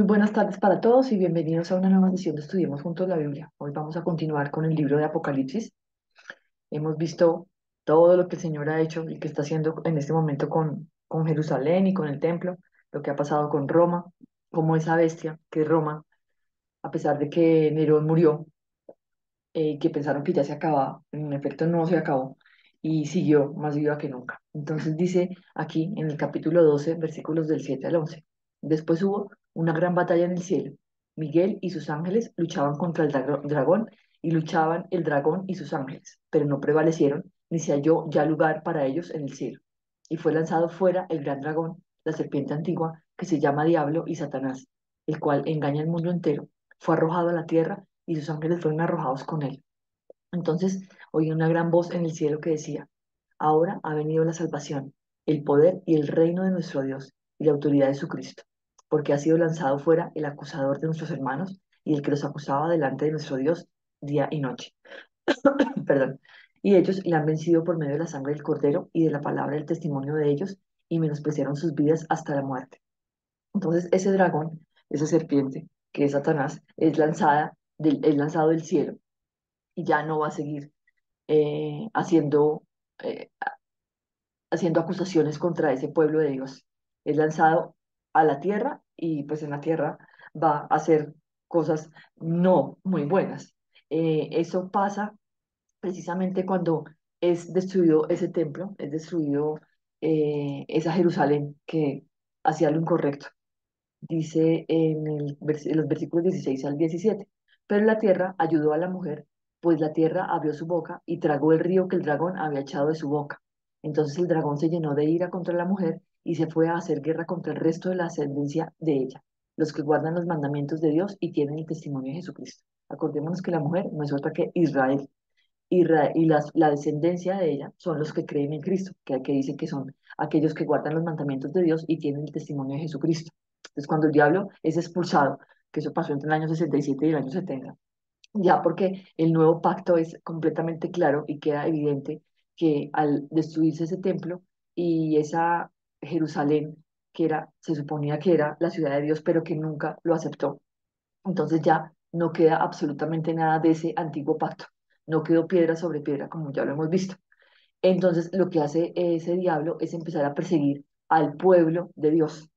Muy buenas tardes para todos y bienvenidos a una nueva sesión de Estudiemos Juntos la Biblia. Hoy vamos a continuar con el libro de Apocalipsis. Hemos visto todo lo que el Señor ha hecho y que está haciendo en este momento con Jerusalén y con el templo, lo que ha pasado con Roma, como esa bestia que es Roma, a pesar de que Nerón murió, que pensaron que ya se acababa, en efecto no se acabó y siguió más viva que nunca. Entonces dice aquí en el capítulo 12, versículos del 7 al 11. Después hubo una gran batalla en el cielo. Miguel y sus ángeles luchaban contra el dragón y luchaban el dragón y sus ángeles, pero no prevalecieron, ni se halló ya lugar para ellos en el cielo. Y fue lanzado fuera el gran dragón, la serpiente antigua, que se llama Diablo y Satanás, el cual engaña al mundo entero. Fue arrojado a la tierra y sus ángeles fueron arrojados con él. Entonces oí una gran voz en el cielo que decía, ahora ha venido la salvación, el poder y el reino de nuestro Dios y la autoridad de su Cristo, porque ha sido lanzado fuera el acusador de nuestros hermanos y el que los acusaba delante de nuestro Dios día y noche. Perdón. Y ellos le han vencido por medio de la sangre del Cordero y de la palabra del testimonio de ellos y menospreciaron sus vidas hasta la muerte. Entonces ese dragón, esa serpiente, que es Satanás, es lanzado del cielo y ya no va a seguir haciendo, eh, haciendo acusaciones contra ese pueblo de Dios. Es lanzado a la tierra y pues en la tierra va a hacer cosas no muy buenas. Eso pasa precisamente cuando es destruido ese templo, es destruido esa Jerusalén que hacía lo incorrecto. Dice en los versículos 16 al 17. Pero la tierra ayudó a la mujer, pues la tierra abrió su boca y tragó el río que el dragón había echado de su boca. Entonces el dragón se llenó de ira contra la mujer y se fue a hacer guerra contra el resto de la ascendencia de ella, los que guardan los mandamientos de Dios y tienen el testimonio de Jesucristo. Acordémonos que la mujer no es otra que Israel. La descendencia de ella son los que creen en Cristo, que dice que son aquellos que guardan los mandamientos de Dios y tienen el testimonio de Jesucristo. Entonces, cuando el diablo es expulsado, que eso pasó entre el año 67 y el año 70, ya porque el nuevo pacto es completamente claro y queda evidente que al destruirse ese templo y esa Jerusalén, que era, se suponía que era la ciudad de Dios, pero que nunca lo aceptó, entonces ya no queda absolutamente nada de ese antiguo pacto. No quedó piedra sobre piedra, como ya lo hemos visto. Entonces lo que hace ese diablo es empezar a perseguir al pueblo de Dios,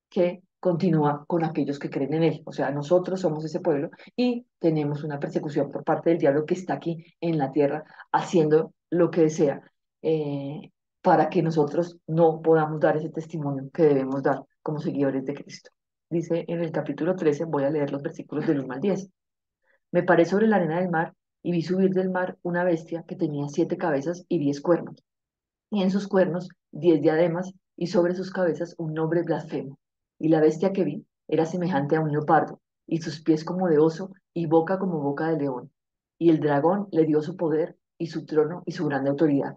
que continúa con aquellos que creen en él. O sea, nosotros somos ese pueblo y tenemos una persecución por parte del diablo que está aquí en la tierra haciendo lo que desea eh, para que nosotros no podamos dar ese testimonio que debemos dar como seguidores de Cristo. Dice en el capítulo 13, voy a leer los versículos del 1 al 10. Me paré sobre la arena del mar y vi subir del mar una bestia que tenía 7 cabezas y 10 cuernos, y en sus cuernos 10 diademas, y sobre sus cabezas un nombre blasfemo. Y la bestia que vi era semejante a un leopardo, y sus pies como de oso, y boca como boca de león. Y el dragón le dio su poder, y su trono, y su grande autoridad.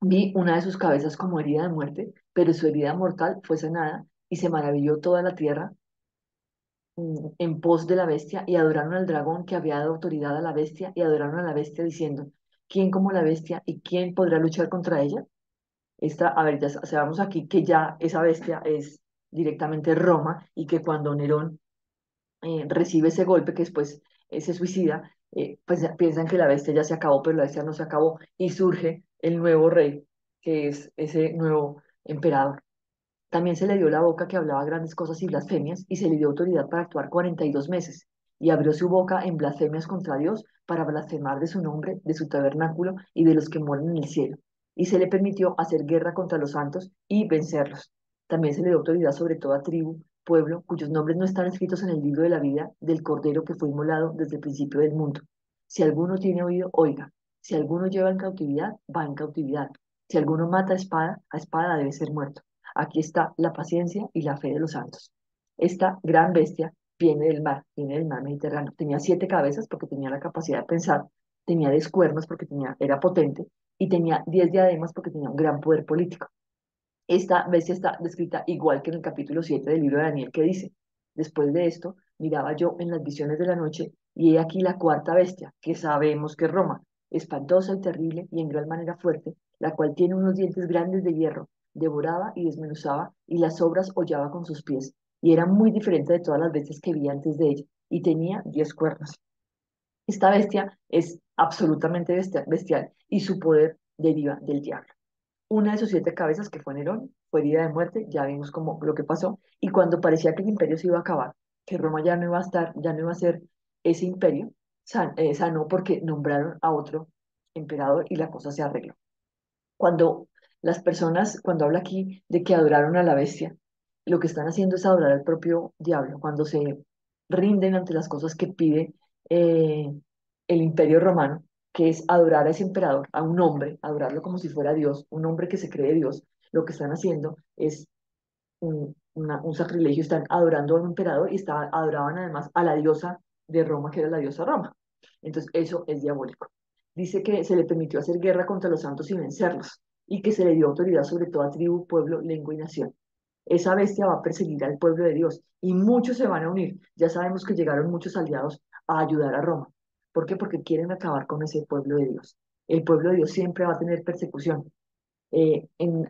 Vi una de sus cabezas como herida de muerte, pero su herida mortal fue sanada, y se maravilló toda la tierra en pos de la bestia y adoraron al dragón que había dado autoridad a la bestia y adoraron a la bestia diciendo, ¿quién como la bestia y quién podrá luchar contra ella? A ver, ya sabemos aquí que ya esa bestia es directamente Roma y que cuando Nerón recibe ese golpe que después se suicida, pues piensan que la bestia ya se acabó, pero la bestia no se acabó y surge el nuevo rey, que es ese nuevo emperador. También se le dio la boca que hablaba grandes cosas y blasfemias, y se le dio autoridad para actuar 42 meses. Y abrió su boca en blasfemias contra Dios para blasfemar de su nombre, de su tabernáculo y de los que moran en el cielo. Y se le permitió hacer guerra contra los santos y vencerlos. También se le dio autoridad sobre toda tribu, pueblo, cuyos nombres no están escritos en el libro de la vida del Cordero que fue inmolado desde el principio del mundo. Si alguno tiene oído, oiga. Si alguno lleva en cautividad, va en cautividad. Si alguno mata a espada debe ser muerto. Aquí está la paciencia y la fe de los santos. Esta gran bestia viene del mar Mediterráneo. Tenía 7 cabezas porque tenía la capacidad de pensar, tenía 10 cuernos porque era potente y tenía 10 diademas porque tenía un gran poder político. Esta bestia está descrita igual que en el capítulo 7 del libro de Daniel que dice, después de esto miraba yo en las visiones de la noche y he aquí la cuarta bestia, que sabemos que es Roma, espantosa y terrible y en gran manera fuerte, la cual tiene unos dientes grandes de hierro, devoraba y desmenuzaba y las obras hollaba con sus pies y era muy diferente de todas las bestias que vi antes de ella, y tenía 10 cuernos. Esta bestia es absolutamente bestial y su poder deriva del diablo. Una de sus 7 cabezas, que fue Nerón, fue herida de muerte, ya vimos cómo lo que pasó, y cuando parecía que el imperio se iba a acabar, que Roma ya no iba a estar, ya no iba a ser ese imperio, sanó porque nombraron a otro emperador y la cosa se arregló. Cuando las personas, cuando habla aquí de que adoraron a la bestia, lo que están haciendo es adorar al propio diablo. Cuando se rinden ante las cosas que pide eh, el imperio romano, que es adorar a ese emperador, a un hombre, adorarlo como si fuera Dios, un hombre que se cree Dios, lo que están haciendo es un sacrilegio, están adorando a un emperador y adoraban además a la diosa de Roma, que era la diosa Roma. Entonces, eso es diabólico. Dice que se le permitió hacer guerra contra los santos y vencerlos, y que se le dio autoridad sobre toda tribu, pueblo, lengua y nación. Esa bestia va a perseguir al pueblo de Dios y muchos se van a unir. Ya sabemos que llegaron muchos aliados a ayudar a Roma. ¿Por qué? Porque quieren acabar con ese pueblo de Dios. El pueblo de Dios siempre va a tener persecución.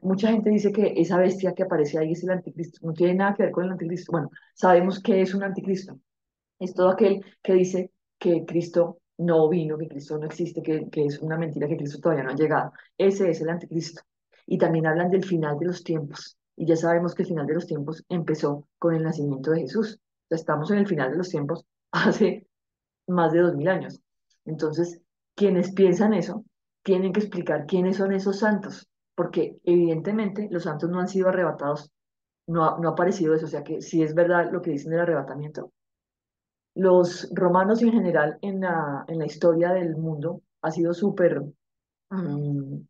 Mucha gente dice que esa bestia que aparece ahí es el anticristo. No tiene nada que ver con el anticristo. Bueno, sabemos que es un anticristo. Es todo aquel que dice que Cristo no vino, que Cristo no existe, que es una mentira, que Cristo todavía no ha llegado. Ese es el anticristo. Y también hablan del final de los tiempos. Y ya sabemos que el final de los tiempos empezó con el nacimiento de Jesús. O sea, estamos en el final de los tiempos hace más de 2000 años. Entonces, quienes piensan eso, tienen que explicar quiénes son esos santos, porque evidentemente los santos no han sido arrebatados, no ha aparecido eso, o sea que si es verdad lo que dicen del arrebatamiento. Los romanos y en general en la historia del mundo ha sido súper mm,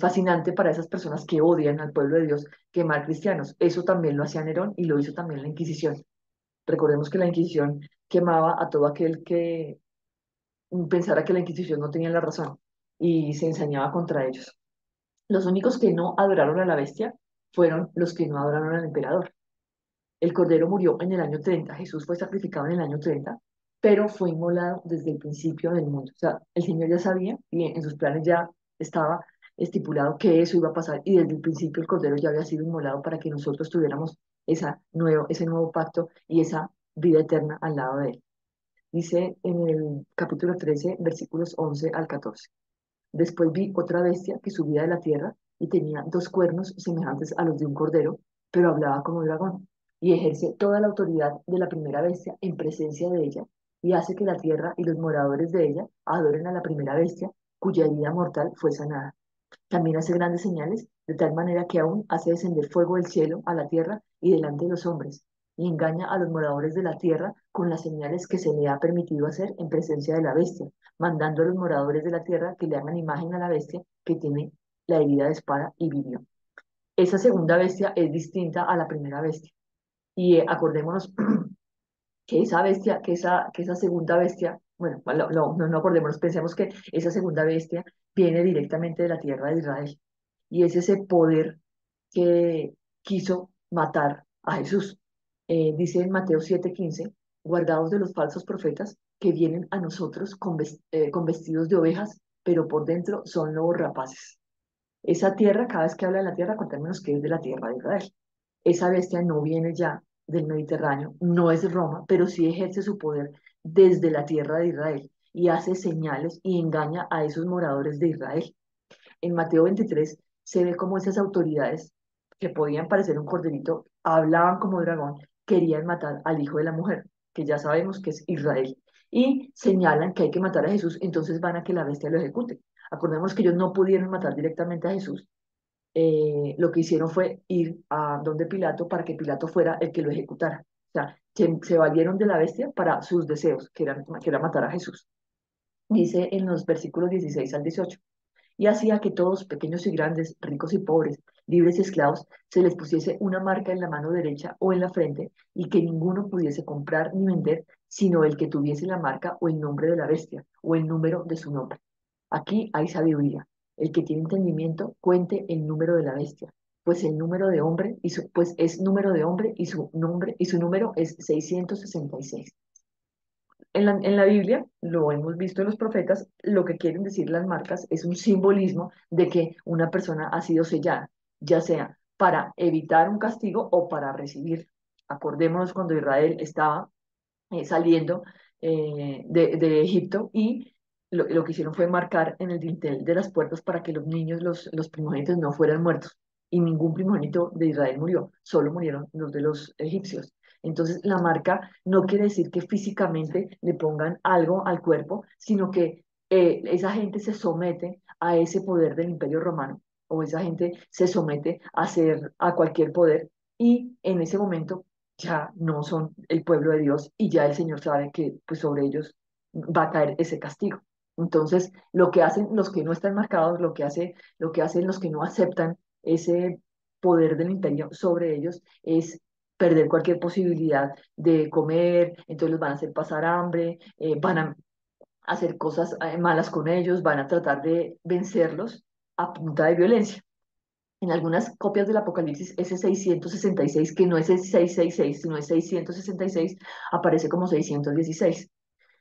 fascinante para esas personas que odian al pueblo de Dios quemar cristianos. Eso también lo hacía Nerón y lo hizo también la Inquisición. Recordemos que la Inquisición quemaba a todo aquel que pensara que la Inquisición no tenía la razón y se ensañaba contra ellos. Los únicos que no adoraron a la bestia fueron los que no adoraron al emperador. El cordero murió en el año 30, Jesús fue sacrificado en el año 30, pero fue inmolado desde el principio del mundo. O sea, el Señor ya sabía y en sus planes ya estaba estipulado que eso iba a pasar y desde el principio el cordero ya había sido inmolado para que nosotros tuviéramos ese nuevo pacto y esa vida eterna al lado de él. Dice en el capítulo 13, versículos 11 al 14. Después vi otra bestia que subía de la tierra y tenía 2 cuernos semejantes a los de un cordero, pero hablaba como dragón, y ejerce toda la autoridad de la primera bestia en presencia de ella, y hace que la tierra y los moradores de ella adoren a la primera bestia, cuya herida mortal fue sanada. También hace grandes señales, de tal manera que aún hace descender fuego del cielo a la tierra y delante de los hombres, y engaña a los moradores de la tierra con las señales que se le ha permitido hacer en presencia de la bestia, mandando a los moradores de la tierra que le hagan imagen a la bestia que tiene la herida de espada y vivió. Esa segunda bestia es distinta a la primera bestia. Y acordémonos que esa bestia, que esa segunda bestia, bueno, no acordémonos, pensemos que esa segunda bestia viene directamente de la tierra de Israel y es ese poder que quiso matar a Jesús. Dice en Mateo 7:15, guardaos de los falsos profetas que vienen a nosotros con vestidos de ovejas, pero por dentro son lobos rapaces. Esa tierra, cada vez que habla de la tierra, contémonos que es de la tierra de Israel. Esa bestia no viene ya del Mediterráneo, no es Roma, pero sí ejerce su poder desde la tierra de Israel y hace señales y engaña a esos moradores de Israel. En Mateo 23 se ve cómo esas autoridades, que podían parecer un corderito, hablaban como dragón, querían matar al hijo de la mujer, que ya sabemos que es Israel, y señalan que hay que matar a Jesús, entonces van a que la bestia lo ejecute. Acordemos que ellos no pudieron matar directamente a Jesús, lo que hicieron fue ir a donde Pilato para que Pilato fuera el que lo ejecutara. O sea, que se valieron de la bestia para sus deseos, que era matar a Jesús. Dice en los versículos 16 al 18 y hacía que todos, pequeños y grandes, ricos y pobres, libres y esclavos, se les pusiese una marca en la mano derecha o en la frente, y que ninguno pudiese comprar ni vender, sino el que tuviese la marca o el nombre de la bestia, o el número de su nombre. Aquí hay sabiduría. El que tiene entendimiento, cuente el número de la bestia, pues el número de hombre, pues es número de hombre y su número es 666. En la Biblia, lo hemos visto en los profetas, lo que quieren decir las marcas es un simbolismo de que una persona ha sido sellada, ya sea para evitar un castigo o para recibir. Acordémonos cuando Israel estaba saliendo de Egipto y lo que hicieron fue marcar en el dintel de las puertas para que los niños, los primogénitos, no fueran muertos. Y ningún primogénito de Israel murió, solo murieron los de los egipcios. Entonces, la marca no quiere decir que físicamente le pongan algo al cuerpo, sino que esa gente se somete a ese poder del Imperio Romano, o esa gente se somete a cualquier poder, y en ese momento ya no son el pueblo de Dios y ya el Señor sabe que pues sobre ellos va a caer ese castigo. Entonces, lo que hacen los que no están marcados, lo que hacen los que no aceptan ese poder del imperio sobre ellos es perder cualquier posibilidad de comer, entonces los van a hacer pasar hambre, van a hacer cosas malas con ellos, van a tratar de vencerlos a punta de violencia. En algunas copias del Apocalipsis, ese 666, que no es el 666, sino es 666, aparece como 616.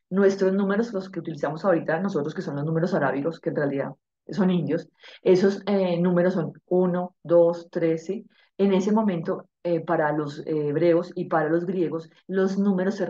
Nuestros números, los que utilizamos ahorita, nosotros que son los números arábigos, que en realidad son indios, esos números son uno, 2, 13. En ese momento, para los hebreos y para los griegos, los números se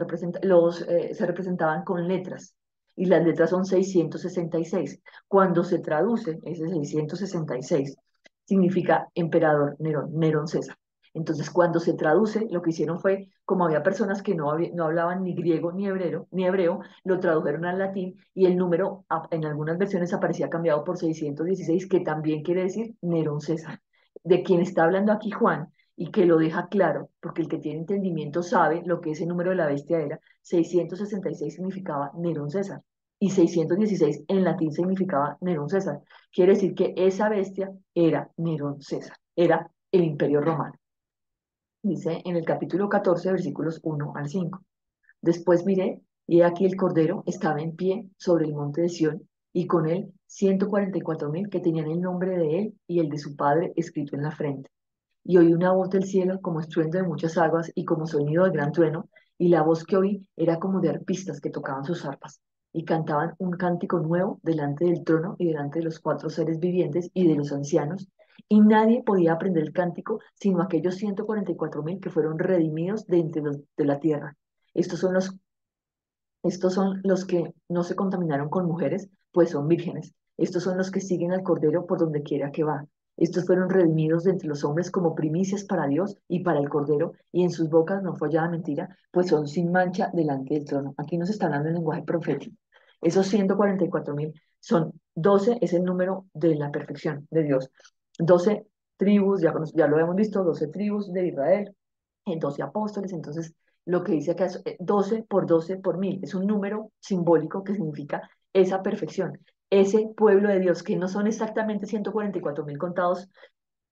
representaban con letras. Y las letras son 666. Cuando se traduce ese 666, significa emperador Nerón, Nerón César. Entonces, cuando se traduce, lo que hicieron fue, como había personas que no hablaban ni griego ni hebreo, lo tradujeron al latín y el número en algunas versiones aparecía cambiado por 616, que también quiere decir Nerón César. De quien está hablando aquí Juan y que lo deja claro, porque el que tiene entendimiento sabe lo que ese número de la bestia era. 666 significaba Nerón César y 616 en latín significaba Nerón César. Quiere decir que esa bestia era Nerón César, era el Imperio Romano. Dice en el capítulo 14, versículos 1 al 5. Después miré, y he aquí el Cordero estaba en pie sobre el monte de Sión, y con él 144.000 que tenían el nombre de él y el de su padre escrito en la frente. Y oí una voz del cielo como estruendo de muchas aguas y como sonido de gran trueno, y la voz que oí era como de arpistas que tocaban sus arpas, y cantaban un cántico nuevo delante del trono y delante de los cuatro seres vivientes y de los ancianos, y nadie podía aprender el cántico sino aquellos 144.000 que fueron redimidos de entre los de la tierra. Estos son los que no se contaminaron con mujeres, pues son vírgenes. Estos son los que siguen al Cordero por donde quiera que va. Estos fueron redimidos de entre los hombres como primicias para Dios y para el Cordero, y en sus bocas no fue hallada mentira, pues son sin mancha delante del trono. Aquí nos está hablando en lenguaje profético. Esos 144.000 son 12, es el número de la perfección de Dios. 12 tribus, ya lo hemos visto, 12 tribus de Israel, 12 apóstoles. Entonces lo que dice acá es 12 por 12 por 1000. Es un número simbólico que significa esa perfección, ese pueblo de Dios, que no son exactamente 144.000 contados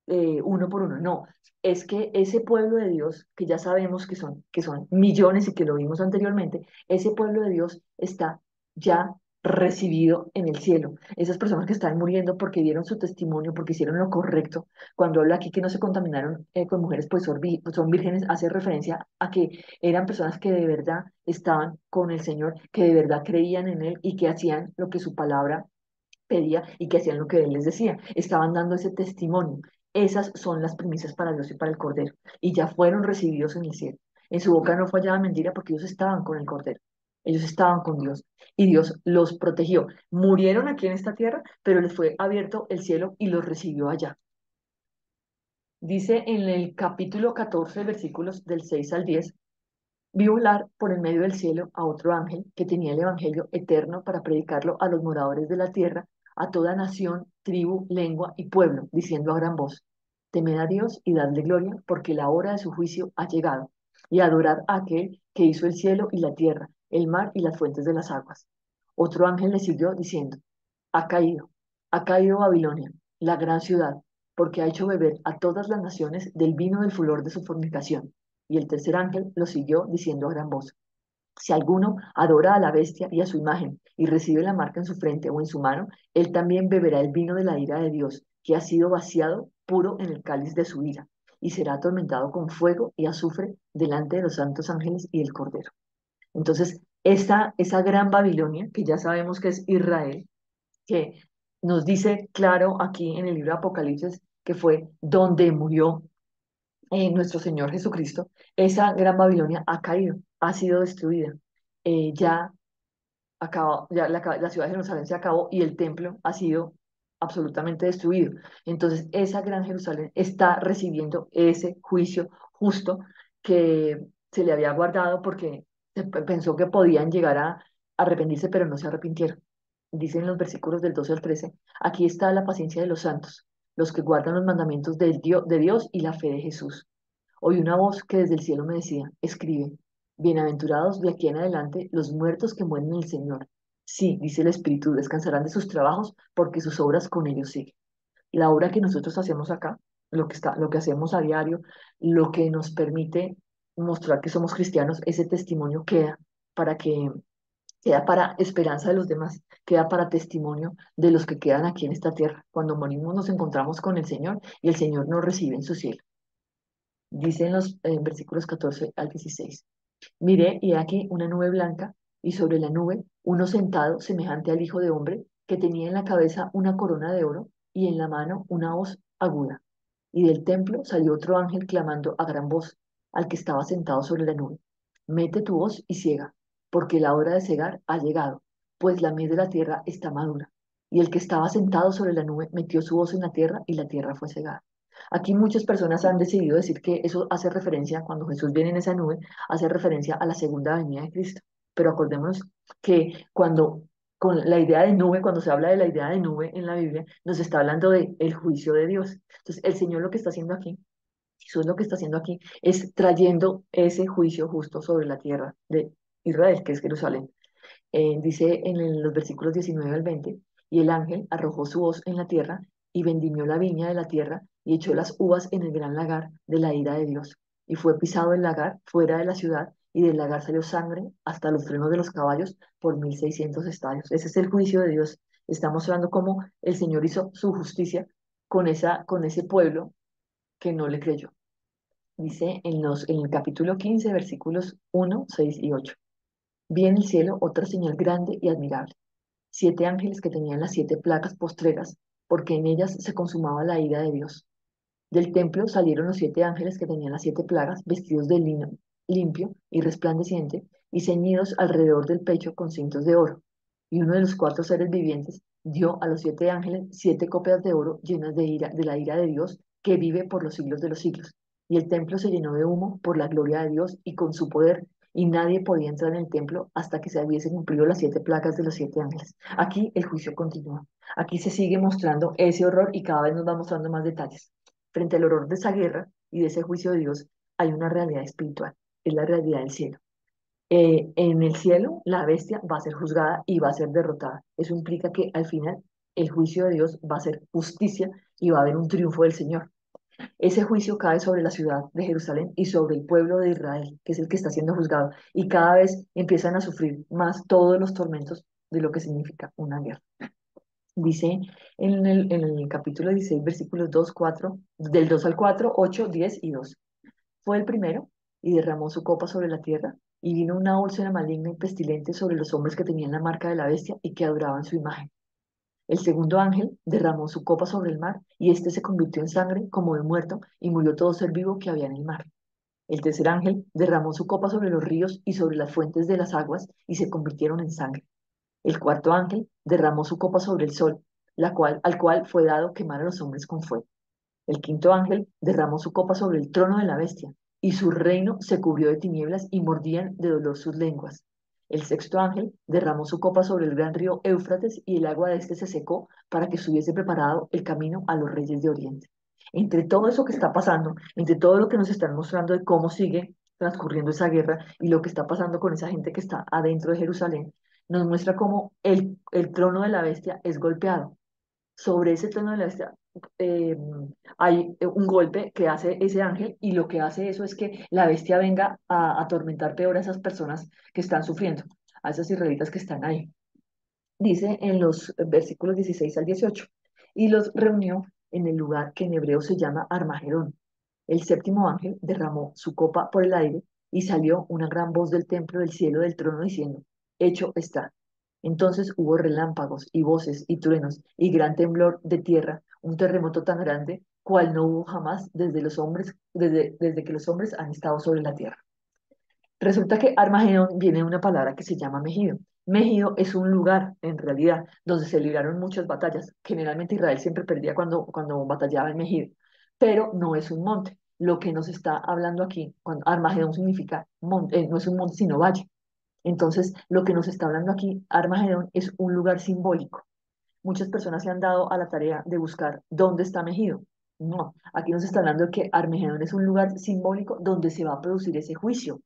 uno por uno, no. Es que ese pueblo de Dios, que ya sabemos que son millones y que lo vimos anteriormente, ese pueblo de Dios está ya recibido en el cielo. Esas personas que están muriendo porque dieron su testimonio, porque hicieron lo correcto, cuando habla aquí que no se contaminaron con mujeres, pues son vírgenes, hace referencia a que eran personas que de verdad estaban con el Señor, que de verdad creían en Él y que hacían lo que su palabra pedía y que hacían lo que Él les decía. Estaban dando ese testimonio. Esas son las primicias para Dios y para el Cordero. Y ya fueron recibidos en el cielo. En su boca no fallaba mentira porque ellos estaban con el Cordero. Ellos estaban con Dios y Dios los protegió. Murieron aquí en esta tierra, pero les fue abierto el cielo y los recibió allá. Dice en el capítulo 14, versículos del 6 al 10, vi volar por el medio del cielo a otro ángel que tenía el evangelio eterno para predicarlo a los moradores de la tierra, a toda nación, tribu, lengua y pueblo, diciendo a gran voz: temed a Dios y dadle gloria, porque la hora de su juicio ha llegado, y adorad a aquel que hizo el cielo y la tierra, el mar y las fuentes de las aguas. Otro ángel le siguió diciendo: ha caído, ha caído Babilonia, la gran ciudad, porque ha hecho beber a todas las naciones del vino del furor de su fornicación. Y el tercer ángel lo siguió diciendo a gran voz: si alguno adora a la bestia y a su imagen y recibe la marca en su frente o en su mano, él también beberá el vino de la ira de Dios, que ha sido vaciado puro en el cáliz de su ira, y será atormentado con fuego y azufre delante de los santos ángeles y el Cordero. Entonces, esa gran Babilonia, que ya sabemos que es Israel, que nos dice claro aquí en el libro de Apocalipsis que fue donde murió nuestro Señor Jesucristo, esa gran Babilonia ha caído, ha sido destruida. Ya acabó, ya la ciudad de Jerusalén se acabó y el templo ha sido absolutamente destruido. Entonces, esa gran Jerusalén está recibiendo ese juicio justo que se le había guardado porque pensó que podían llegar a arrepentirse, pero no se arrepintieron. Dicen los versículos del 12 al 13, aquí está la paciencia de los santos, los que guardan los mandamientos de Dios y la fe de Jesús. Oí una voz que desde el cielo me decía, escribe, bienaventurados de aquí en adelante los muertos que mueren en el Señor. Sí, dice el Espíritu, descansarán de sus trabajos porque sus obras con ellos siguen. La obra que nosotros hacemos acá, lo que hacemos a diario, lo que nos permite mostrar que somos cristianos, ese testimonio queda para esperanza de los demás, queda para testimonio de los que quedan aquí en esta tierra. Cuando morimos nos encontramos con el Señor y el Señor nos recibe en su cielo. Dice en los versículos 14 al 16. Miré y he aquí una nube blanca y sobre la nube uno sentado semejante al Hijo de Hombre que tenía en la cabeza una corona de oro y en la mano una hoz aguda. Y del templo salió otro ángel clamando a gran voz al que estaba sentado sobre la nube. Mete tu hoz y ciega, porque la hora de cegar ha llegado, pues la mies de la tierra está madura. Y el que estaba sentado sobre la nube metió su hoz en la tierra y la tierra fue cegada. Aquí muchas personas han decidido decir que eso hace referencia, cuando Jesús viene en esa nube, hace referencia a la segunda venida de Cristo. Pero acordémonos que con la idea de nube, cuando se habla de la idea de nube en la Biblia, nos está hablando de el juicio de Dios. Entonces, el Señor lo que está haciendo aquí, Jesús lo que está haciendo aquí, es trayendo ese juicio justo sobre la tierra de Israel, que es Jerusalén. Dice los versículos 19 al 20, y el ángel arrojó su hoz en la tierra y vendimió la viña de la tierra y echó las uvas en el gran lagar de la ira de Dios. Y fue pisado el lagar fuera de la ciudad y del lagar salió sangre hasta los frenos de los caballos por 1600 estadios. Ese es el juicio de Dios. Está mostrando cómo el Señor hizo su justicia con ese pueblo que no le creyó. Dice en el capítulo 15, versículos 1, 6 y 8. Vi en el cielo otra señal grande y admirable, 7 ángeles que tenían las 7 placas postreras, porque en ellas se consumaba la ira de Dios. Del templo salieron los 7 ángeles que tenían las 7 plagas, vestidos de lino limpio y resplandeciente, y ceñidos alrededor del pecho con cintos de oro. Y uno de los 4 seres vivientes dio a los 7 ángeles 7 copas de oro llenas de la ira de Dios, que vive por los siglos de los siglos. Y el templo se llenó de humo por la gloria de Dios y con su poder, y nadie podía entrar en el templo hasta que se hubiesen cumplido las 7 plagas de los 7 ángeles. Aquí el juicio continúa. Aquí se sigue mostrando ese horror y cada vez nos va mostrando más detalles. Frente al horror de esa guerra y de ese juicio de Dios, hay una realidad espiritual, es la realidad del cielo. En el cielo, la bestia va a ser juzgada y va a ser derrotada. Eso implica que al final el juicio de Dios va a ser justicia y va a haber un triunfo del Señor. Ese juicio cae sobre la ciudad de Jerusalén y sobre el pueblo de Israel, que es el que está siendo juzgado, y cada vez empiezan a sufrir más todos los tormentos de lo que significa una guerra. Dice en el capítulo 16, versículos 2 4 del 2 al 4 8 10 y 2. Fue el primero y derramó su copa sobre la tierra, y vino una úlcera maligna y pestilente sobre los hombres que tenían la marca de la bestia y que adoraban su imagen. El segundo ángel derramó su copa sobre el mar, y éste se convirtió en sangre como de muerto, y murió todo ser vivo que había en el mar. El tercer ángel derramó su copa sobre los ríos y sobre las fuentes de las aguas, y se convirtieron en sangre. El cuarto ángel derramó su copa sobre el sol, al cual fue dado quemar a los hombres con fuego. El quinto ángel derramó su copa sobre el trono de la bestia, y su reino se cubrió de tinieblas y mordían de dolor sus lenguas. El sexto ángel derramó su copa sobre el gran río Éufrates, y el agua de este se secó para que estuviese preparado el camino a los reyes de Oriente. Entre todo eso que está pasando, entre todo lo que nos están mostrando de cómo sigue transcurriendo esa guerra y lo que está pasando con esa gente que está adentro de Jerusalén, nos muestra cómo el trono de la bestia es golpeado. Sobre ese trono de la bestia eh, hay un golpe que hace ese ángel, y lo que hace eso es que la bestia venga a atormentar peor a esas personas que están sufriendo, a esas israelitas que están ahí. Dice en los versículos 16 al 18, y los reunió en el lugar que en hebreo se llama Armagedón. El séptimo ángel derramó su copa por el aire, y salió una gran voz del templo del cielo del trono diciendo, hecho está. Entonces hubo relámpagos y voces y truenos y gran temblor de tierra, un terremoto tan grande, cual no hubo jamás desde los hombres, desde que los hombres han estado sobre la tierra. Resulta que Armagedón viene de una palabra que se llama Megido. Megido es un lugar, en realidad, donde se libraron muchas batallas. Generalmente Israel siempre perdía cuando batallaba en Megido, pero no es un monte. Lo que nos está hablando aquí, cuando Armagedón significa monte, no es un monte, sino valle. Entonces, lo que nos está hablando aquí, Armagedón, es un lugar simbólico. Muchas personas se han dado a la tarea de buscar dónde está Megido. No, aquí nos está hablando de que Armagedón es un lugar simbólico donde se va a producir ese juicio.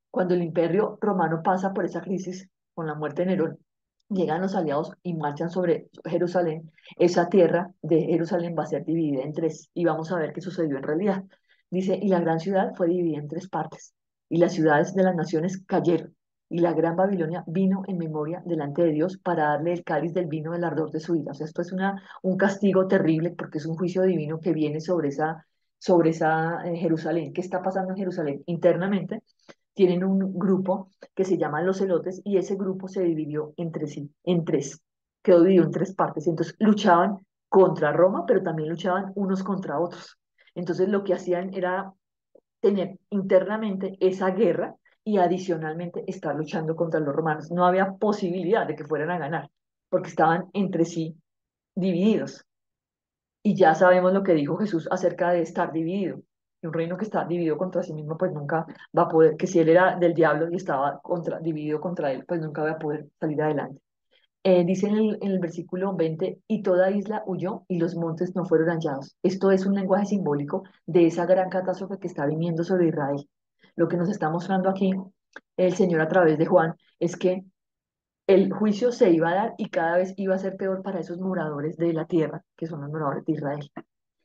Cuando el Imperio Romano pasa por esa crisis con la muerte de Nerón, llegan los aliados y marchan sobre Jerusalén. Esa tierra de Jerusalén va a ser dividida en tres y vamos a ver qué sucedió en realidad. Dice, y la gran ciudad fue dividida en tres partes y las ciudades de las naciones cayeron. Y la gran Babilonia vino en memoria delante de Dios para darle el cáliz del vino del ardor de su ira. O sea, esto es un castigo terrible porque es un juicio divino que viene sobre esa Jerusalén. ¿Qué está pasando en Jerusalén? Internamente tienen un grupo que se llama los celotes y ese grupo se dividió entre sí, en tres, quedó dividido en tres partes. Y entonces luchaban contra Roma, pero también luchaban unos contra otros. Entonces lo que hacían era tener internamente esa guerra y adicionalmente estar luchando contra los romanos. No había posibilidad de que fueran a ganar, porque estaban entre sí divididos. Y ya sabemos lo que dijo Jesús acerca de estar dividido. Y un reino que está dividido contra sí mismo, pues nunca va a poder, que si él era del diablo y estaba dividido contra él, pues nunca va a poder salir adelante. Dice en el versículo 20, y toda isla huyó y los montes no fueron hallados. Esto es un lenguaje simbólico de esa gran catástrofe que está viniendo sobre Israel. Lo que nos está mostrando aquí el Señor a través de Juan es que el juicio se iba a dar y cada vez iba a ser peor para esos moradores de la tierra, que son los moradores de Israel.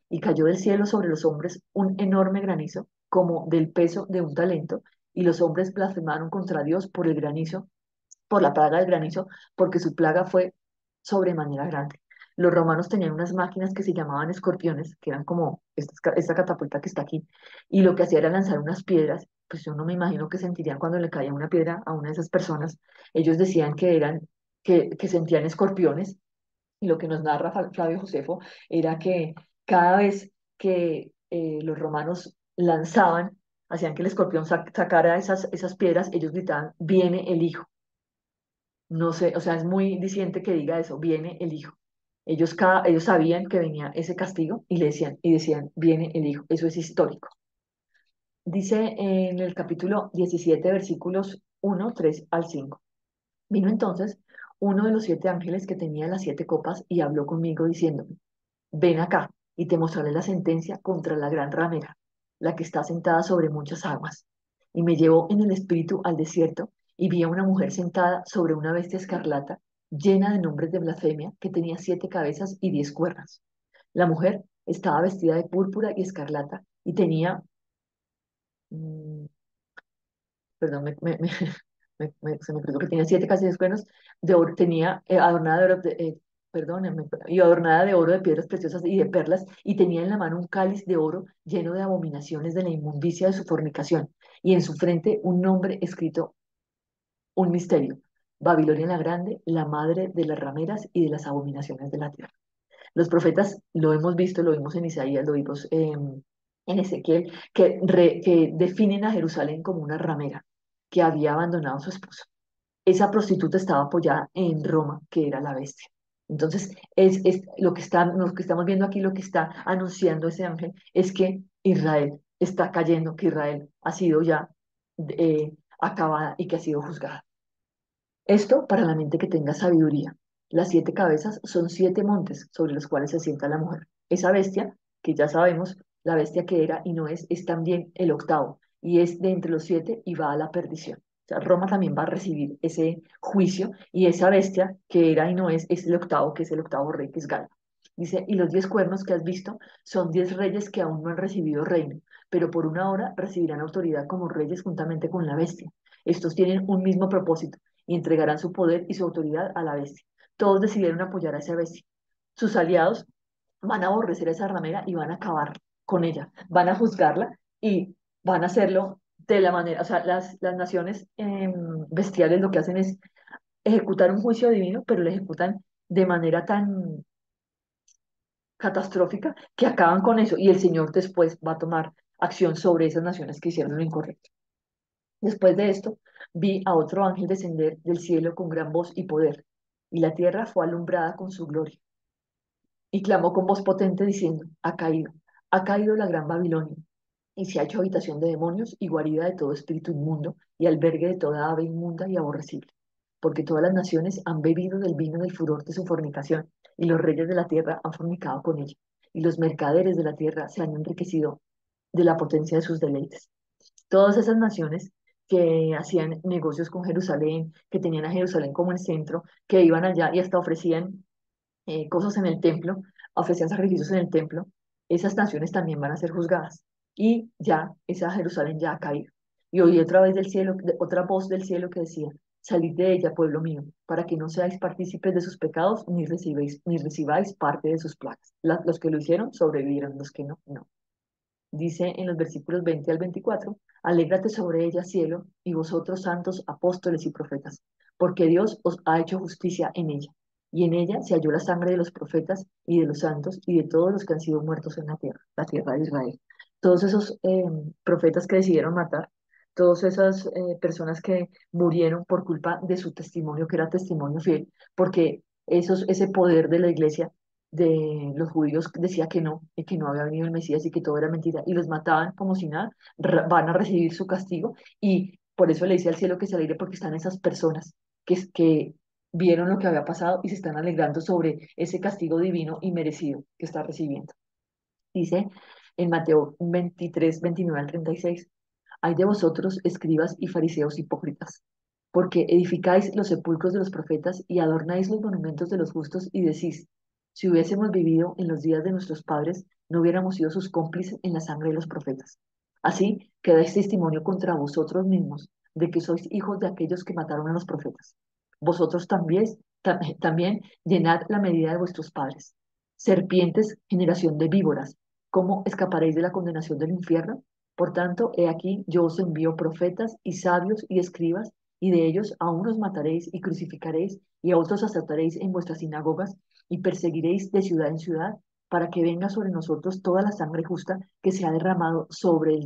Y cayó del cielo sobre los hombres un enorme granizo, como del peso de un talento, y los hombres blasfemaron contra Dios por el granizo, por la plaga del granizo, porque su plaga fue sobremanera grande. Los romanos tenían unas máquinas que se llamaban escorpiones, que eran como esta catapulta que está aquí, y lo que hacía era lanzar unas piedras. Pues yo no me imagino qué sentirían cuando le caía una piedra a una de esas personas. Ellos decían que sentían escorpiones, y lo que nos narra Flavio Josefo era que cada vez que los romanos lanzaban, hacían que el escorpión sacara esas piedras, ellos gritaban, viene el hijo. No sé, o sea, es muy diciente que diga eso, viene el hijo. Ellos sabían que venía ese castigo y decían, viene el hijo. Eso es histórico. Dice en el capítulo 17, versículos 1, 3 al 5. Vino entonces uno de los 7 ángeles que tenía las 7 copas y habló conmigo diciéndome, ven acá y te mostraré la sentencia contra la gran ramera, la que está sentada sobre muchas aguas. Y me llevó en el espíritu al desierto y vi a una mujer sentada sobre una bestia escarlata, llena de nombres de blasfemia, que tenía 7 cabezas y 10 cuernos. La mujer estaba vestida de púrpura y escarlata y tenía, mm, perdón, se me cruzó que tenía 7 cabezas y 10 cuernos de oro, tenía adornada de oro, perdónenme, y adornada de oro, de piedras preciosas y de perlas, y tenía en la mano un cáliz de oro lleno de abominaciones de la inmundicia de su fornicación, y en su frente un nombre escrito, un misterio: Babilonia la Grande, la madre de las rameras y de las abominaciones de la tierra. Los profetas lo hemos visto, lo vimos en Isaías, lo vimos en Ezequiel, que definen a Jerusalén como una ramera que había abandonado a su esposo. Esa prostituta estaba apoyada en Roma, que era la bestia. Entonces, es lo que estamos viendo aquí, lo que está anunciando ese ángel, es que Israel está cayendo, que Israel ha sido ya acabada y que ha sido juzgada. Esto para la mente que tenga sabiduría. Las 7 cabezas son 7 montes sobre los cuales se sienta la mujer. Esa bestia, que ya sabemos, la bestia que era y no es también el octavo, y es de entre los 7 y va a la perdición. O sea, Roma también va a recibir ese juicio, y esa bestia que era y no es el octavo, que es el octavo rey, que es Galo. Dice, y los 10 cuernos que has visto son 10 reyes que aún no han recibido reino, pero por una hora recibirán autoridad como reyes juntamente con la bestia. Estos tienen un mismo propósito y entregarán su poder y su autoridad a la bestia. Todos decidieron apoyar a esa bestia. Sus aliados van a aborrecer a esa ramera y van a acabar con ella, van a juzgarla y van a hacerlo de la manera, o sea, las naciones bestiales lo que hacen es ejecutar un juicio divino, pero lo ejecutan de manera tan catastrófica que acaban con eso y el Señor después va a tomar acción sobre esas naciones que hicieron lo incorrecto. Después de esto, vi a otro ángel descender del cielo con gran voz y poder, y la tierra fue alumbrada con su gloria. Y clamó con voz potente diciendo, ha caído la gran Babilonia, y se ha hecho habitación de demonios y guarida de todo espíritu inmundo y albergue de toda ave inmunda y aborrecible. Porque todas las naciones han bebido del vino del furor de su fornicación, y los reyes de la tierra han fornicado con ella, y los mercaderes de la tierra se han enriquecido de la potencia de sus deleites. Todas esas naciones que hacían negocios con Jerusalén, que tenían a Jerusalén como el centro, que iban allá y hasta ofrecían cosas en el templo, ofrecían sacrificios en el templo, esas naciones también van a ser juzgadas. Y ya esa Jerusalén ya ha caído. Y oí otra vez del cielo, otra voz del cielo que decía, salid de ella, pueblo mío, para que no seáis partícipes de sus pecados, ni recibáis parte de sus plagas. Los que lo hicieron sobrevivieron, los que no, no. Dice en los versículos 20 al 24, alégrate sobre ella, cielo, y vosotros santos apóstoles y profetas, porque Dios os ha hecho justicia en ella. Y en ella se halló la sangre de los profetas y de los santos y de todos los que han sido muertos en la tierra de Israel. Todos esos profetas que decidieron matar, todas esas personas que murieron por culpa de su testimonio, que era testimonio fiel, porque ese poder de la iglesia de los judíos decía que no había venido el Mesías y que todo era mentira, y los mataban como si nada, van a recibir su castigo, y por eso le dice al cielo que se alegre porque están esas personas que vieron lo que había pasado y se están alegrando sobre ese castigo divino y merecido que está recibiendo. Dice en Mateo 23 29 al 36, hay de vosotros, escribas y fariseos hipócritas, porque edificáis los sepulcros de los profetas y adornáis los monumentos de los justos y decís, si hubiésemos vivido en los días de nuestros padres, no hubiéramos sido sus cómplices en la sangre de los profetas. Así que dais testimonio contra vosotros mismos de que sois hijos de aquellos que mataron a los profetas. Vosotros también llenad la medida de vuestros padres. Serpientes, generación de víboras, ¿cómo escaparéis de la condenación del infierno? Por tanto, he aquí, yo os envío profetas y sabios y escribas, y de ellos a unos mataréis y crucificaréis, y a otros azotaréis en vuestras sinagogas, y perseguiréis de ciudad en ciudad, para que venga sobre nosotros toda la sangre justa que se ha derramado sobre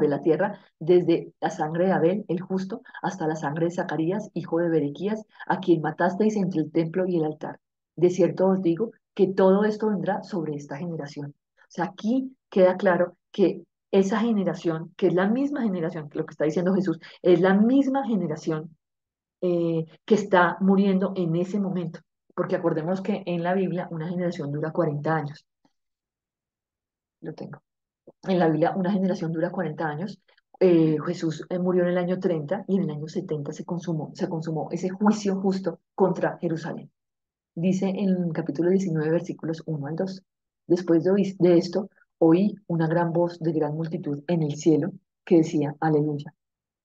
la tierra, desde la sangre de Abel, el justo, hasta la sangre de Zacarías, hijo de Berequías, a quien matasteis entre el templo y el altar. De cierto os digo que todo esto vendrá sobre esta generación. O sea, aquí queda claro que esa generación, que es la misma generación, que lo que está diciendo Jesús, es la misma generación que está muriendo en ese momento. Porque acordemos que en la Biblia una generación dura 40 años. Lo tengo. En la Biblia una generación dura 40 años. Jesús murió en el año 30 y en el año 70 se consumó ese juicio justo contra Jerusalén. Dice en el capítulo 19, versículos 1 al 2. Después de esto, oí una gran voz de gran multitud en el cielo que decía, aleluya,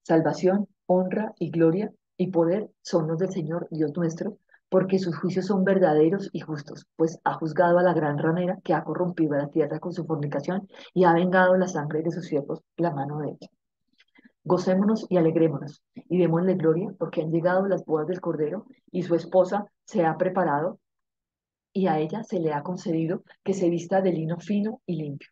salvación, honra y gloria y poder son los del Señor Dios nuestro, porque sus juicios son verdaderos y justos, pues ha juzgado a la gran ramera que ha corrompido a la tierra con su fornicación y ha vengado la sangre de sus siervos, la mano de ella. Gocémonos y alegrémonos y démosle gloria, porque han llegado las bodas del Cordero y su esposa se ha preparado y a ella se le ha concedido que se vista de lino fino y limpio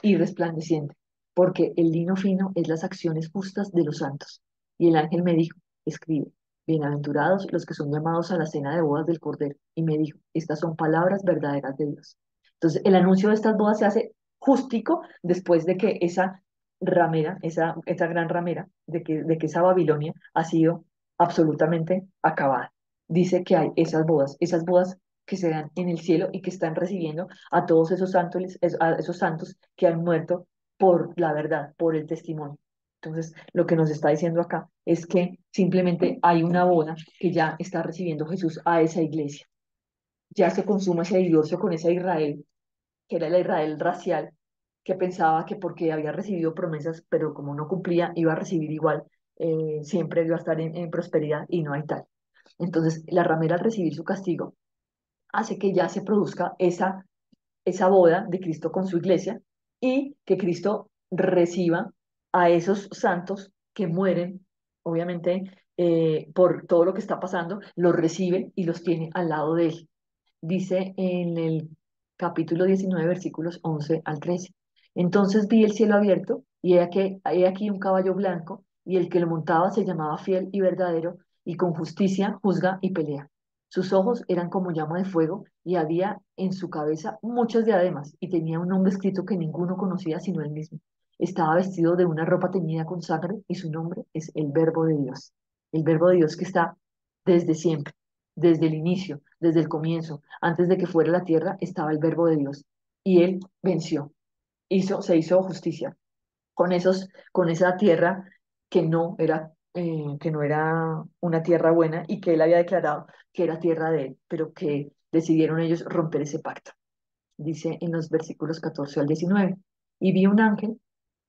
y resplandeciente, porque el lino fino es las acciones justas de los santos. Y el ángel me dijo, escribe, bienaventurados los que son llamados a la cena de bodas del Cordero. Y me dijo, estas son palabras verdaderas de Dios. Entonces, el anuncio de estas bodas se hace justico después de que esa ramera, esa gran ramera, de que esa Babilonia ha sido absolutamente acabada. Dice que hay esas bodas que se dan en el cielo y que están recibiendo a todos esos santos que han muerto por la verdad, por el testimonio. Entonces, lo que nos está diciendo acá es que simplemente hay una boda que ya está recibiendo Jesús a esa iglesia. Ya se consuma ese divorcio con esa Israel, que era la Israel racial, que pensaba que porque había recibido promesas, pero como no cumplía, iba a recibir igual, siempre iba a estar en prosperidad y no hay tal. Entonces, la ramera al recibir su castigo hace que ya se produzca esa boda de Cristo con su iglesia y que Cristo reciba a esos santos que mueren, obviamente, por todo lo que está pasando, los recibe y los tiene al lado de él. Dice en el capítulo 19, versículos 11 al 13. Entonces vi el cielo abierto y he aquí un caballo blanco y el que lo montaba se llamaba Fiel y Verdadero y con justicia juzga y pelea. Sus ojos eran como llama de fuego y había en su cabeza muchas diademas y tenía un nombre escrito que ninguno conocía sino él mismo. Estaba vestido de una ropa teñida con sangre y su nombre es el Verbo de Dios. El Verbo de Dios que está desde siempre, desde el inicio, desde el comienzo, antes de que fuera la tierra, estaba el Verbo de Dios. Y él venció, se hizo justicia con esa tierra que no era una tierra buena y que él había declarado que era tierra de él, pero que decidieron ellos romper ese pacto. Dice en los versículos 14 al 19. Y vi un ángel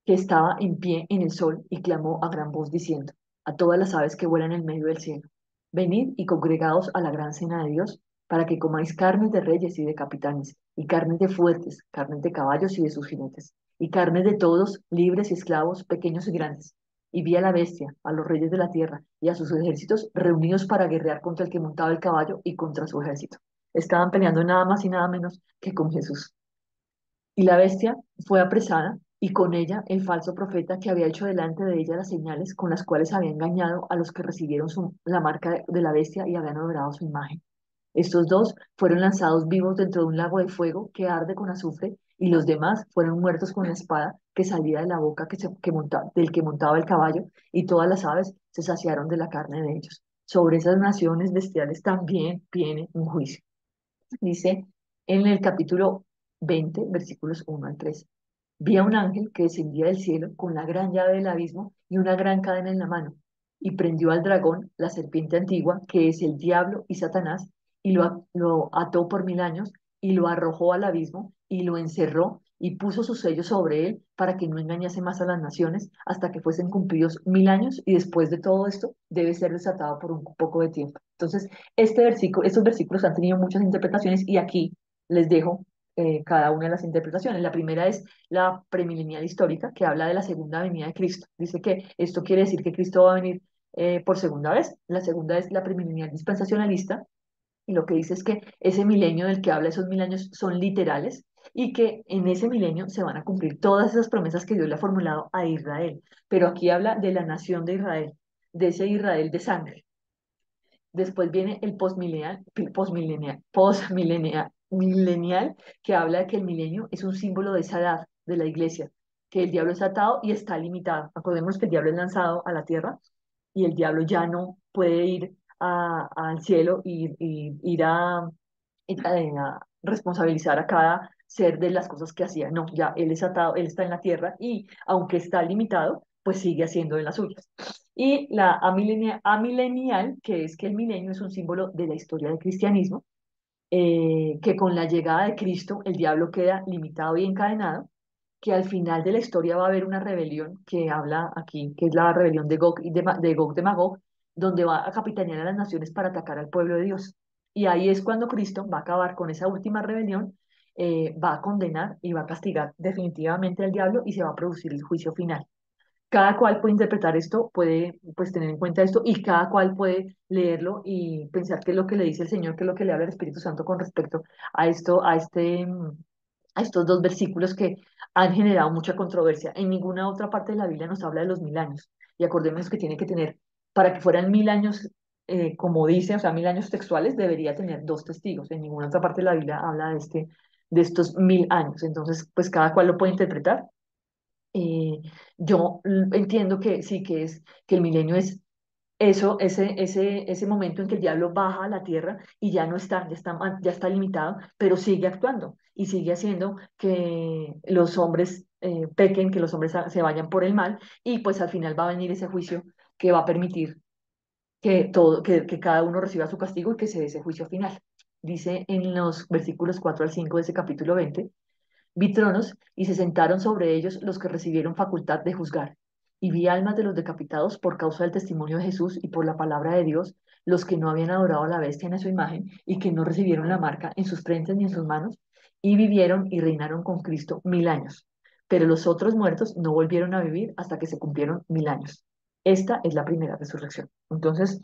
que estaba en pie en el sol y clamó a gran voz diciendo a todas las aves que vuelan en medio del cielo, venid y congregaos a la gran cena de Dios, para que comáis carnes de reyes y de capitanes, y carnes de fuertes, carnes de caballos y de sus jinetes, y carnes de todos, libres y esclavos, pequeños y grandes. Y vi a la bestia, a los reyes de la tierra y a sus ejércitos reunidos para guerrear contra el que montaba el caballo y contra su ejército. Estaban peleando nada más y nada menos que con Jesús. Y la bestia fue apresada, y con ella el falso profeta que había hecho delante de ella las señales con las cuales había engañado a los que recibieron la marca de la bestia y habían adorado su imagen. Estos dos fueron lanzados vivos dentro de un lago de fuego que arde con azufre, y los demás fueron muertos con la espada que salía de la boca del que montaba el caballo, y todas las aves se saciaron de la carne de ellos. Sobre esas naciones bestiales también viene un juicio. Dice en el capítulo 20, versículos 1 al 3. Vi a un ángel que descendía del cielo con la gran llave del abismo y una gran cadena en la mano, y prendió al dragón, la serpiente antigua, que es el diablo y Satanás, y lo ató por 1000 años, y lo arrojó al abismo, y lo encerró, y puso su sello sobre él para que no engañase más a las naciones hasta que fuesen cumplidos 1000 años, y después de todo esto debe ser desatado por un poco de tiempo. Entonces, estos versículos han tenido muchas interpretaciones y aquí les dejo cada una de las interpretaciones. La primera es la premilenial histórica, que habla de la segunda venida de Cristo. Dice que esto quiere decir que Cristo va a venir por segunda vez. La segunda es la premilenial dispensacionalista, y lo que dice es que ese milenio del que habla, esos 1000 años, son literales y que en ese milenio se van a cumplir todas esas promesas que Dios le ha formulado a Israel. Pero aquí habla de la nación de Israel, de ese Israel de sangre. Después viene el milenial, que habla de que el milenio es un símbolo de esa edad de la iglesia, que el diablo es atado y está limitado. Acordemos que el diablo es lanzado a la tierra y el diablo ya no puede ir al cielo y ir a responsabilizar a cada ser de las cosas que hacía. No, ya él es atado, él está en la tierra y aunque está limitado, pues sigue haciendo de las suyas. Y la amilenial, que es que el milenio es un símbolo de la historia del cristianismo, que con la llegada de Cristo el diablo queda limitado y encadenado, que al final de la historia va a haber una rebelión que habla aquí, que es la rebelión de Gog de Magog, donde va a capitanear a las naciones para atacar al pueblo de Dios. Y ahí es cuando Cristo va a acabar con esa última rebelión, va a condenar y va a castigar definitivamente al diablo y se va a producir el juicio final. Cada cual puede interpretar esto, puede pues tener en cuenta esto y cada cual puede leerlo y pensar qué es lo que le dice el Señor, qué es lo que le habla el Espíritu Santo con respecto a esto, a estos dos versículos que han generado mucha controversia. En ninguna otra parte de la Biblia nos habla de los 1000 años. Y acordémonos que tiene que tener, para que fueran 1000 años, como dice, o sea, 1000 años textuales, debería tener dos testigos. En ninguna otra parte de la Biblia habla de estos 1000 años. Entonces, pues cada cual lo puede interpretar. Eh, yo entiendo que sí, que el milenio es eso, ese momento en que el diablo baja a la tierra y ya no está, ya está limitado, pero sigue actuando y sigue haciendo que los hombres pequen, que los hombres se vayan por el mal, y pues al final va a venir ese juicio que va a permitir que cada uno reciba su castigo y que se dé ese juicio final. Dice en los versículos 4 al 5 de ese capítulo 20. Vi tronos y se sentaron sobre ellos los que recibieron facultad de juzgar. Y vi almas de los decapitados por causa del testimonio de Jesús y por la palabra de Dios, los que no habían adorado a la bestia ni a su imagen y que no recibieron la marca en sus frentes ni en sus manos, y vivieron y reinaron con Cristo 1000 años. Pero los otros muertos no volvieron a vivir hasta que se cumplieron 1000 años. Esta es la primera resurrección. Entonces,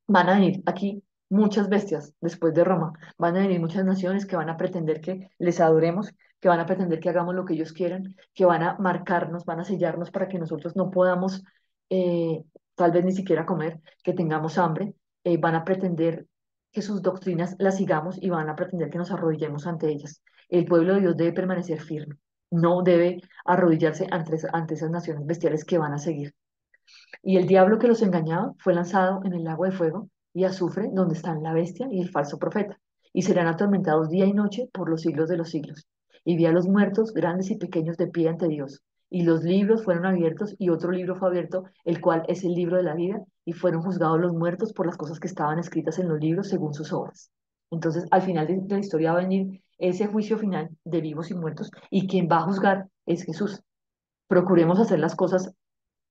van a venir aquí. muchas bestias después de Roma. Van a venir muchas naciones que van a pretender que les adoremos, que van a pretender que hagamos lo que ellos quieran, que van a marcarnos, van a sellarnos para que nosotros no podamos eh, tal vez ni siquiera comer, que tengamos hambre. Van a pretender que sus doctrinas las sigamos y van a pretender que nos arrodillemos ante ellas. El pueblo de Dios debe permanecer firme, no debe arrodillarse ante esas naciones bestiales que van a seguir. Y el diablo que los engañaba fue lanzado en el lago de fuego y azufre, donde están la bestia y el falso profeta, y serán atormentados día y noche por los siglos de los siglos. Y vi a los muertos, grandes y pequeños, de pie ante Dios. Y los libros fueron abiertos, y otro libro fue abierto, el cual es el libro de la vida, y fueron juzgados los muertos por las cosas que estaban escritas en los libros según sus obras. Entonces, al final de la historia va a venir ese juicio final de vivos y muertos, y quien va a juzgar es Jesús. Procuremos hacer las cosas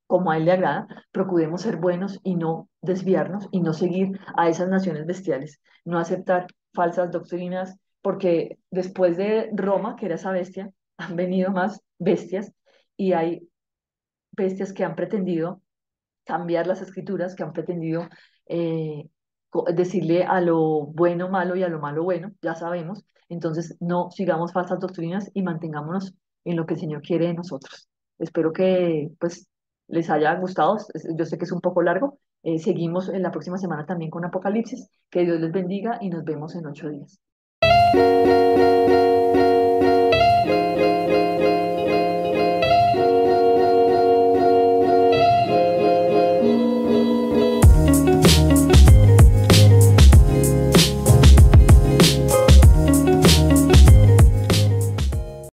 como a Él le agrada, procuremos ser buenos y no desviarnos y no seguir a esas naciones bestiales, no aceptar falsas doctrinas, porque después de Roma, que era esa bestia, han venido más bestias y hay bestias que han pretendido cambiar las escrituras, que han pretendido eh, decirle a lo bueno malo y a lo malo bueno, ya sabemos. Entonces, no sigamos falsas doctrinas y mantengámonos en lo que el Señor quiere de nosotros. Espero que pues les haya gustado. Yo sé que es un poco largo. Seguimos en la próxima semana también con Apocalipsis. Que Dios les bendiga y nos vemos en 8 días.